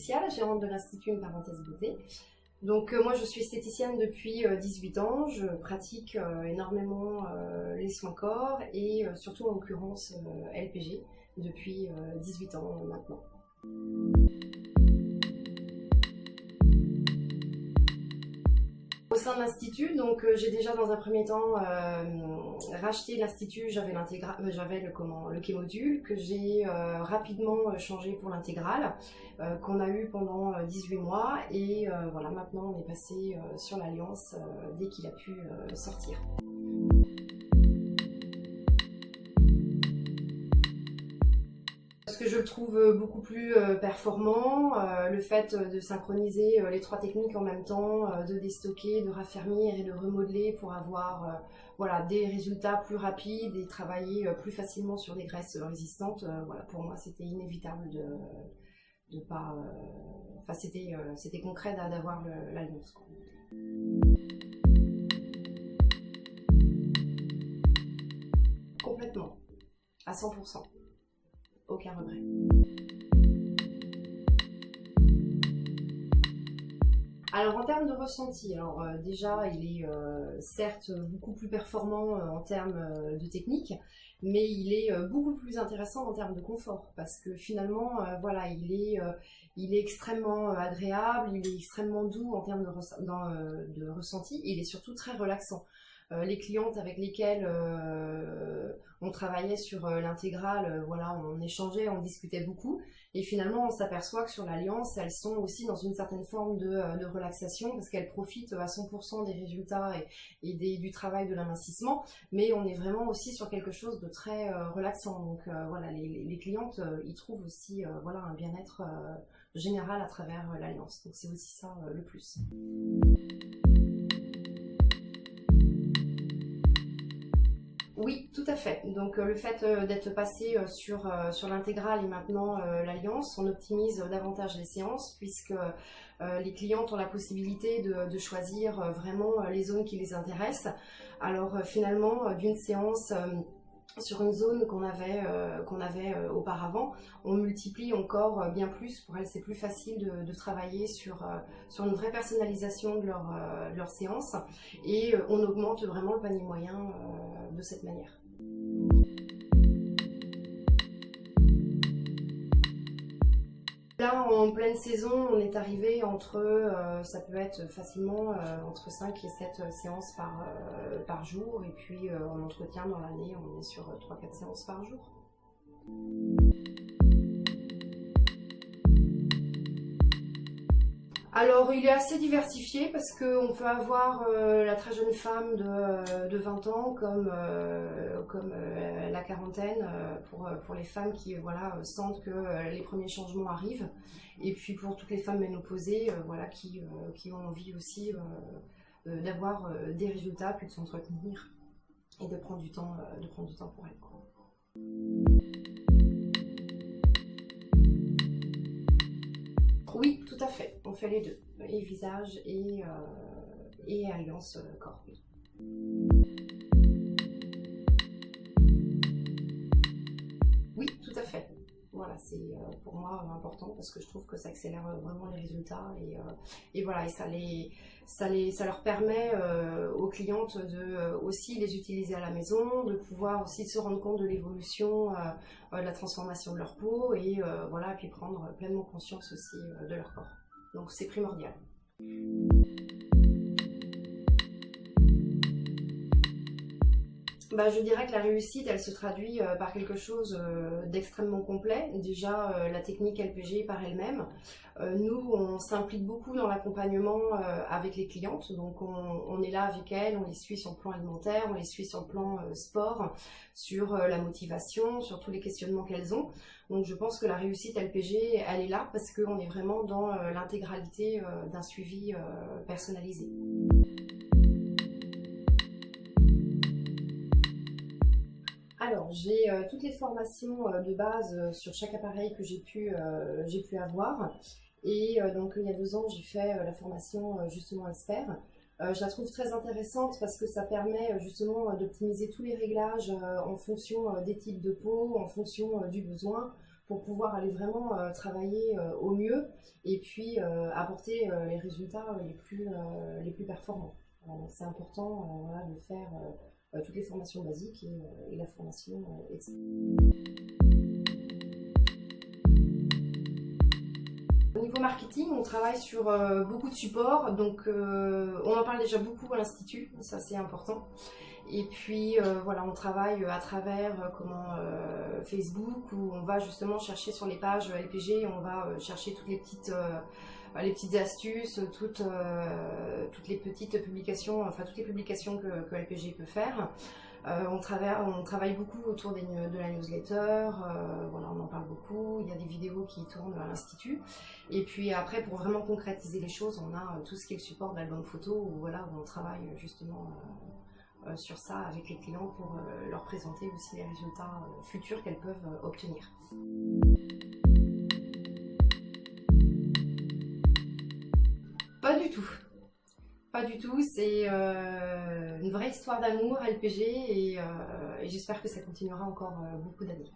Laetitia, la gérante de l'Institut Une Parenthèse Beauté. Donc moi je suis esthéticienne depuis 18 ans, je pratique énormément les soins corps et surtout en l'occurrence LPG depuis 18 ans maintenant. Au sein de l'Institut, donc j'ai déjà dans un premier temps racheté l'Institut, j'avais le Kémodule que j'ai rapidement changé pour l'intégrale qu'on a eu pendant 18 mois et voilà, maintenant on est passé sur l'Alliance dès qu'il a pu sortir. Parce que je le trouve beaucoup plus performant, le fait de synchroniser les 3 techniques en même temps, de déstocker, de raffermir et de remodeler pour avoir voilà, des résultats plus rapides et travailler plus facilement sur des graisses résistantes, voilà, pour moi c'était inévitable de pas... Enfin c'était concret d'avoir l'Alliance. Complètement, à 100%. Aucun regret. Alors en termes de ressenti, déjà il est certes beaucoup plus performant en termes de technique, mais il est beaucoup plus intéressant en termes de confort parce que finalement voilà, il est extrêmement agréable, il est extrêmement doux en termes de ressenti, il est surtout très relaxant. Les clientes avec lesquelles on travaillait sur l'intégrale, voilà, on échangeait, on discutait beaucoup et finalement on s'aperçoit que sur l'Alliance elles sont aussi dans une certaine forme de relaxation parce qu'elles profitent à 100% des résultats et du travail de l'amincissement, mais on est vraiment aussi sur quelque chose de très relaxant, donc voilà, les clientes y trouvent aussi voilà, un bien-être général à travers l'Alliance, donc c'est aussi ça le plus. Oui, tout à fait. Donc le fait d'être passé sur l'intégrale et maintenant l'Alliance, on optimise davantage les séances puisque les clientes ont la possibilité de choisir vraiment les zones qui les intéressent. Alors finalement, d'une séance sur une zone qu'on avait auparavant, on multiplie encore bien plus. Pour elles, c'est plus facile de travailler sur une vraie personnalisation de leur séance et on augmente vraiment le panier moyen de cette manière. Là, en pleine saison, on est arrivé entre, ça peut être facilement entre 5 et 7 séances par jour. Et puis en entretien dans l'année, on est sur 3-4 séances par jour. Alors il est assez diversifié parce qu'on peut avoir la très jeune femme de 20 ans comme la quarantaine pour les femmes qui voilà, sentent que les premiers changements arrivent, et puis pour toutes les femmes ménopausées voilà, qui ont envie aussi d'avoir des résultats puis de s'entretenir et de prendre du temps pour elles, quoi. Oui, tout à fait. On fait les deux, et visage et Alliance corps. Oui. Oui, tout à fait. Voilà, c'est pour moi important parce que je trouve que ça accélère vraiment les résultats et voilà, et ça leur permet aux clientes de aussi les utiliser à la maison, de pouvoir aussi se rendre compte de l'évolution, de la transformation de leur peau et voilà, puis prendre pleinement conscience aussi de leur corps. Donc c'est primordial. Bah, je dirais que la réussite, elle se traduit par quelque chose d'extrêmement complet. Déjà, la technique LPG par elle-même. Nous, on s'implique beaucoup dans l'accompagnement avec les clientes. Donc, on est là avec elles, on les suit sur le plan alimentaire, on les suit sur le plan sport, sur la motivation, sur tous les questionnements qu'elles ont. Donc, je pense que la réussite LPG, elle est là parce qu'on est vraiment dans l'intégralité d'un suivi personnalisé. Alors, j'ai toutes les formations de base sur chaque appareil que j'ai pu avoir. Et donc, il y a 2 ans, j'ai fait la formation justement Expert. Je la trouve très intéressante parce que ça permet justement d'optimiser tous les réglages en fonction des types de peau, en fonction du besoin, pour pouvoir aller vraiment travailler au mieux et puis apporter les résultats les plus performants. C'est important voilà, de faire toutes les formations basiques et la formation experte. Au niveau marketing, on travaille sur beaucoup de supports, donc on en parle déjà beaucoup à l'Institut, ça c'est important. Et puis voilà, on travaille à travers Facebook, où on va justement chercher sur les pages LPG, on va chercher toutes les petites astuces, toutes les petites publications, enfin toutes les publications que LPG peut faire. On travaille beaucoup autour de la newsletter, voilà, on en parle beaucoup, il y a des vidéos qui tournent à l'Institut. Et puis après, pour vraiment concrétiser les choses, on a tout ce qui est le support d'album photo, où, voilà, où on travaille justement sur ça avec les clients pour leur présenter aussi les résultats futurs qu'elles peuvent obtenir. Pas du tout. Pas du tout, c'est une vraie histoire d'amour LPG et j'espère que ça continuera encore beaucoup d'années.